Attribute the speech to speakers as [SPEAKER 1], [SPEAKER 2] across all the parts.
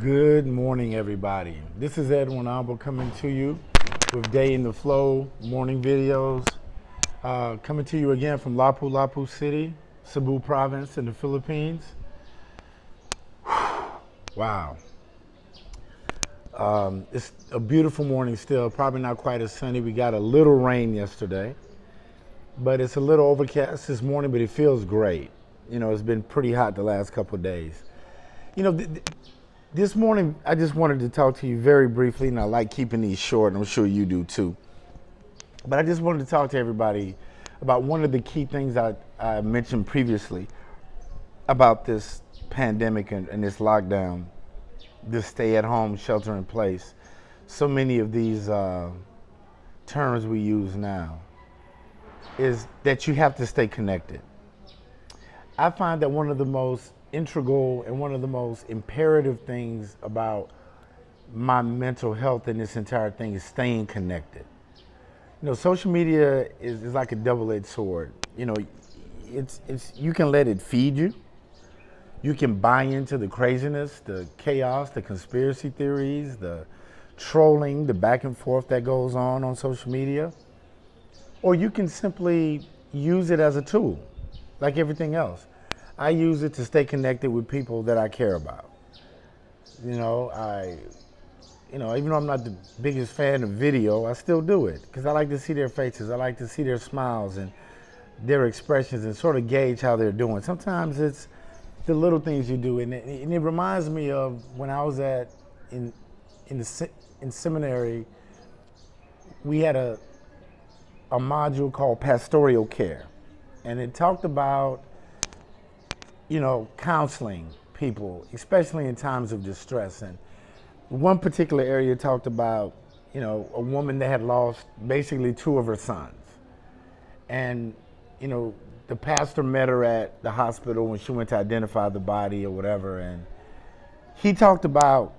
[SPEAKER 1] Good morning, everybody. This is Edwin Alba coming to you with Day in the Flow morning videos. Coming to you again from Lapu-Lapu City, Cebu Province in the Philippines. Wow. It's a beautiful morning still, probably not quite as sunny. We got a little rain yesterday, but it's a little overcast this morning, but it feels great. You know, it's been pretty hot the last couple of days. You know, this morning, I just wanted to talk to you very briefly, and I like keeping these short, and I'm sure you do too. But I just wanted to talk to everybody about one of the key things I mentioned previously about this pandemic and this lockdown, this stay-at-home, shelter-in-place. So many of these terms we use now is that you have to stay connected. I find that one of the most integral and one of the most imperative things about my mental health in this entire thing is staying connected. You know, social media is like a double-edged sword. You know, it's you can let it feed you. You can buy into the craziness, the chaos, the conspiracy theories, the trolling, the back and forth that goes on social media. Or you can simply use it as a tool, like everything else. I use it to stay connected with people that I care about. You know, even though I'm not the biggest fan of video, I still do it because I like to see their faces. I like to see their smiles and their expressions and sort of gauge how they're doing. Sometimes it's the little things you do, and it reminds me of when I was in seminary. We had a module called pastoral care, and it talked about, you know, counseling people, especially in times of distress. And one particular area talked about, you know, a woman that had lost basically two of her sons. And, you know, the pastor met her at the hospital when she went to identify the body or whatever. And he talked about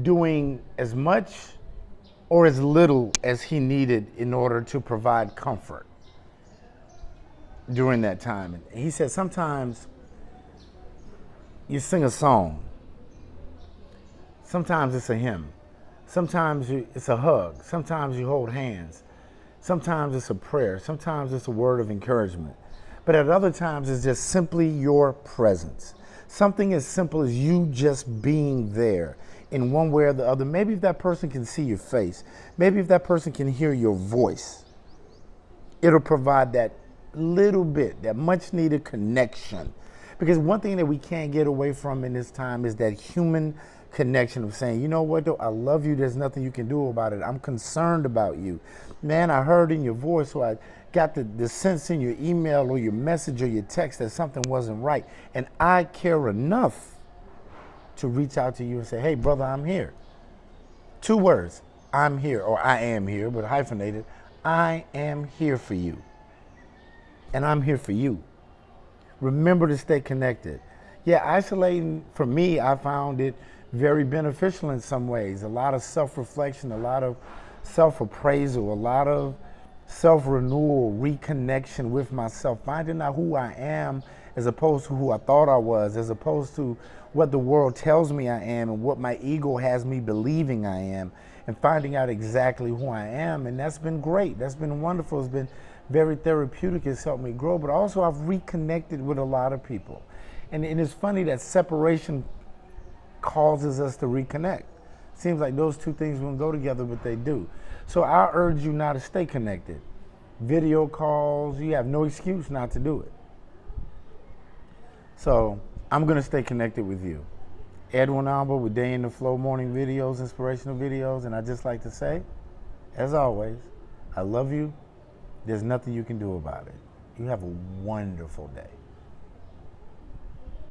[SPEAKER 1] doing as much or as little as he needed in order to provide comfort during that time. And he said sometimes you sing a song, sometimes it's a hymn, sometimes it's a hug, sometimes you hold hands, sometimes it's a prayer, sometimes it's a word of encouragement, but at other times it's just simply your presence. Something as simple as you just being there in one way or the other. Maybe if that person can see your face, maybe if that person can hear your voice, it'll provide that little bit, that much needed connection. Because one thing that we can't get away from in this time is that human connection of saying, you know what, though, I love you, there's nothing you can do about it. I'm concerned about you. Man, I heard in your voice, so I got the sense in your email or your message or your text that something wasn't right. And I care enough to reach out to you and say, hey, brother, I'm here. 2 words, I'm here, or I am here, but hyphenated. I am here for you. And I'm here for you. Remember to stay connected. Yeah, isolating, for me, I found it very beneficial in some ways. A lot of self-reflection, a lot of self-appraisal, a lot of self-renewal, reconnection with myself, finding out who I am as opposed to who I thought I was, as opposed to what the world tells me I am and what my ego has me believing I am, and finding out exactly who I am. And that's been great. That's been wonderful. It's been very therapeutic. It's helped me grow, but also I've reconnected with a lot of people. And it's funny that separation causes us to reconnect. Seems like those two things won't go together, but they do. So I urge you now to stay connected. Video calls, you have no excuse not to do it. So I'm gonna stay connected with you. Edwin Alba with Day in the Flow morning videos, inspirational videos, and I just like to say, as always, I love you. There's nothing you can do about it. You have a wonderful day.